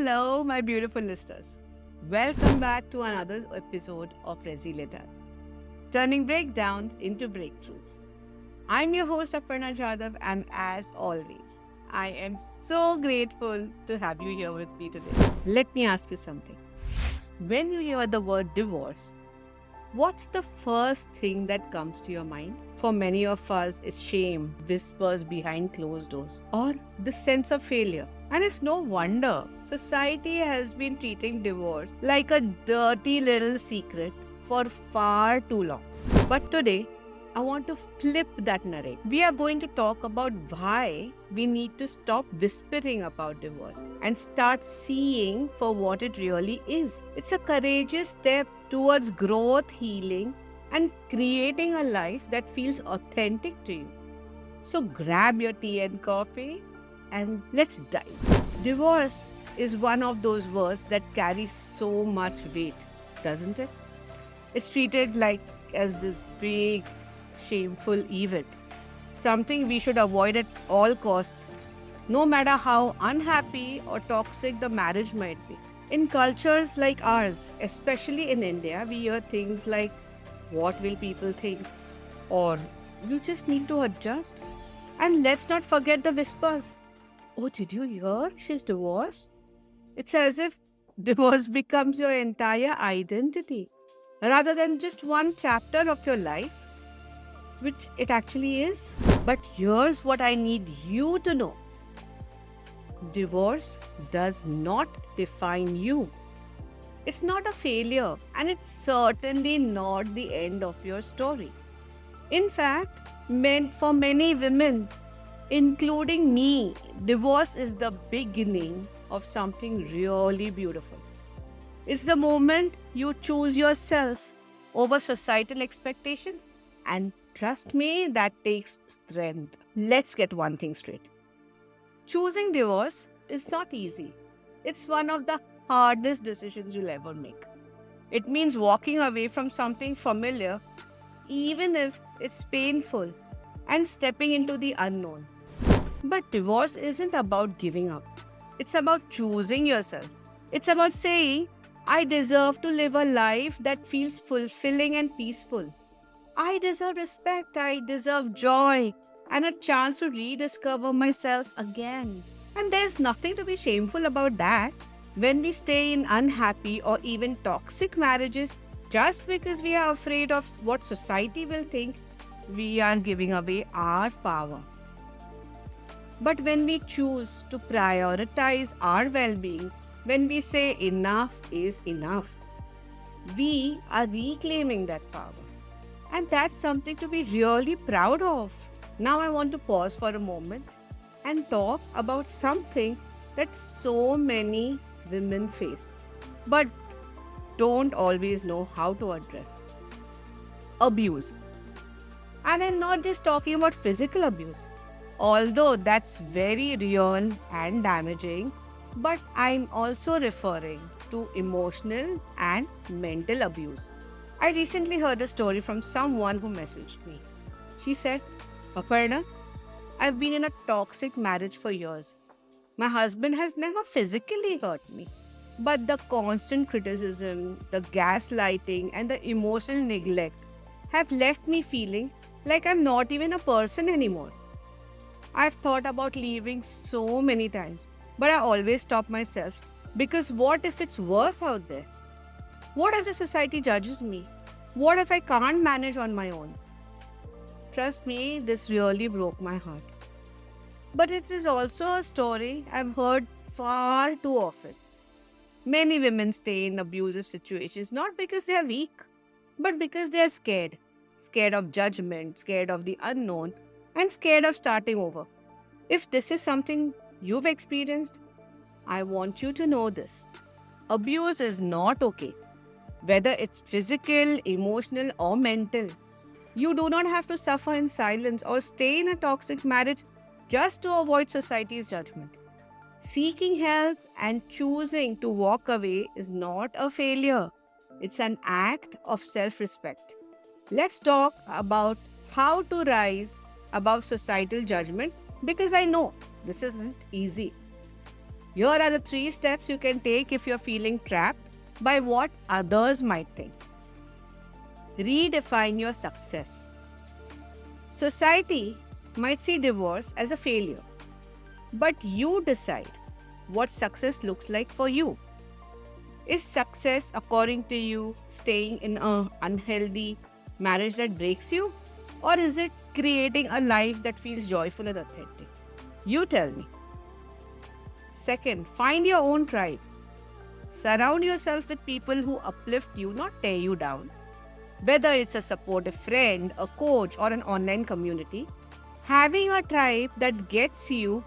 Hello, my beautiful listeners. Welcome back to another episode of Resilient, turning breakdowns into breakthroughs. I'm your host, Aparna Jadhav, and as always, I am so grateful to have you here with me today. Let me ask you something. When you hear the word divorce, what's the first thing that comes to your mind? For many of us, it's shame, whispers behind closed doors, or the sense of failure. And it's no wonder society has been treating divorce like a dirty little secret for far too long. But today, I want to flip that narrative. We are going to talk about why we need to stop whispering about divorce and start seeing for what it really is. It's a courageous step towards growth, healing, and creating a life that feels authentic to you. So grab your tea and coffee and let's dive. Divorce is one of those words that carries so much weight, doesn't it? It's treated like as this big, shameful event, something we should avoid at all costs, no matter how unhappy or toxic the marriage might be. In cultures like ours, especially in India, we hear things like, what will people think? Or, you just need to adjust. And let's not forget the whispers. Oh, did you hear? She's divorced? It's as if divorce becomes your entire identity, rather than just one chapter of your life, which it actually is. But here's what I need you to know. Divorce does not define you. It's not a failure, and it's certainly not the end of your story. In fact, for many women, including me, divorce is the beginning of something really beautiful. It's the moment you choose yourself over societal expectations, and trust me, that takes strength. Let's get one thing straight. Choosing divorce is not easy. It's one of the hardest decisions you'll ever make. It means walking away from something familiar, even if it's painful, and stepping into the unknown. But divorce isn't about giving up. It's about choosing yourself. It's about saying, I deserve to live a life that feels fulfilling and peaceful. I deserve respect, I deserve joy, and a chance to rediscover myself again. And there's nothing to be shameful about that. When we stay in unhappy or even toxic marriages just because we are afraid of what society will think, we are giving away our power. But when we choose to prioritize our well-being, when we say enough is enough, we are reclaiming that power. And that's something to be really proud of. Now I want to pause for a moment and talk about something that so many women face, but don't always know how to address. Abuse. And I'm not just talking about physical abuse, although that's very real and damaging, but I'm also referring to emotional and mental abuse. I recently heard a story from someone who messaged me. She said, Aparna, I've been in a toxic marriage for years. My husband has never physically hurt me, but the constant criticism, the gaslighting, and the emotional neglect have left me feeling like I'm not even a person anymore. I've thought about leaving so many times, but I always stop myself because what if it's worse out there? What if the society judges me? What if I can't manage on my own? Trust me, this really broke my heart. But it is also a story I've heard far too often. Many women stay in abusive situations not because they are weak, but because they are scared. Scared of judgment, scared of the unknown, and scared of starting over. If this is something you've experienced, I want you to know this. Abuse is not okay. Whether it's physical, emotional, or mental. You do not have to suffer in silence or stay in a toxic marriage just to avoid society's judgment. Seeking help and choosing to walk away is not a failure. It's an act of self-respect. Let's talk about how to rise above societal judgment because I know this isn't easy. Here are the 3 steps you can take if you're feeling trapped by what others might think. Redefine your success. Society might see divorce as a failure, but you decide what success looks like for you. Is success, according to you, staying in an unhealthy marriage that breaks you? Or is it creating a life that feels joyful and authentic? You tell me. Second, find your own tribe. Surround yourself with people who uplift you, not tear you down. Whether it's a supportive friend, a coach, or an online community, having a tribe that gets you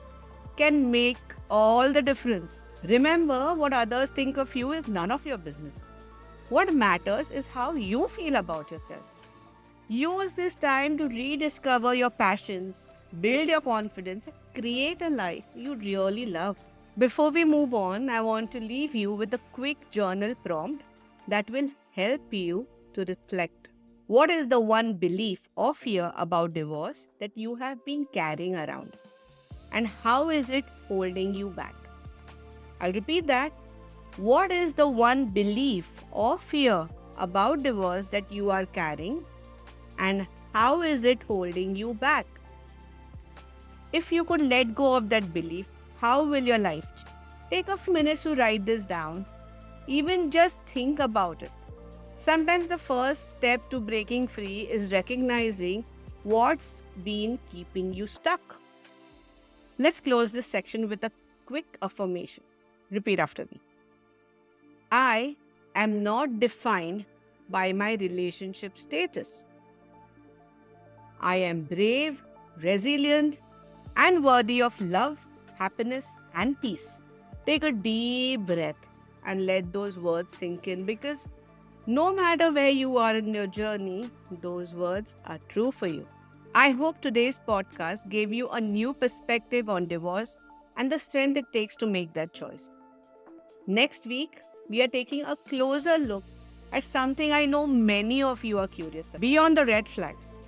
can make all the difference. Remember, what others think of you is none of your business. What matters is how you feel about yourself. Use this time to rediscover your passions, build your confidence, and create a life you really love. Before we move on, I want to leave you with a quick journal prompt that will help you to reflect. What is the one belief or fear about divorce that you have been carrying around? And how is it holding you back? I'll repeat that. What is the one belief or fear about divorce that you are carrying? And how is it holding you back? If you could let go of that belief, how will your life change? Take a few minutes to write this down. Even just think about it. Sometimes the first step to breaking free is recognizing what's been keeping you stuck. Let's close this section with a quick affirmation. Repeat after me. I am not defined by my relationship status. I am brave, resilient, and worthy of love, happiness, and peace. Take a deep breath and let those words sink in, because no matter where you are in your journey, those words are true for you. I hope today's podcast gave you a new perspective on divorce and the strength it takes to make that choice. Next week, we are taking a closer look at something I know many of you are curious about. Beyond the red flags.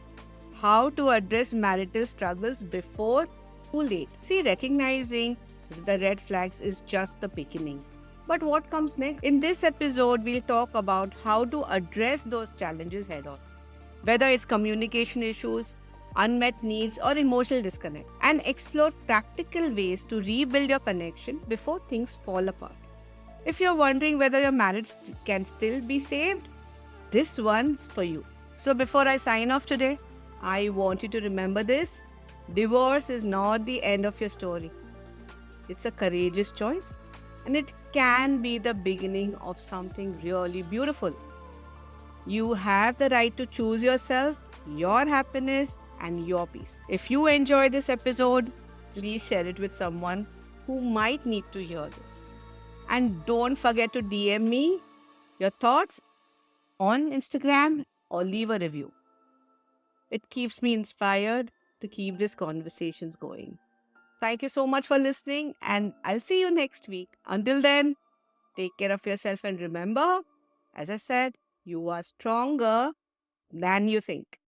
How to address marital struggles before too late. See, recognizing the red flags is just the beginning. But what comes next? In this episode, we'll talk about how to address those challenges head on. Whether it's communication issues, unmet needs, or emotional disconnect, and explore practical ways to rebuild your connection before things fall apart. If you're wondering whether your marriage can still be saved, this one's for you. So before I sign off today, I want you to remember this. Divorce is not the end of your story. It's a courageous choice, and it can be the beginning of something really beautiful. You have the right to choose yourself, your happiness, and your peace. If you enjoyed this episode, please share it with someone who might need to hear this. And don't forget to DM me your thoughts on Instagram or leave a review. It keeps me inspired to keep these conversations going. Thank you so much for listening, and I'll see you next week. Until then, take care of yourself, and remember, as I said, you are stronger than you think.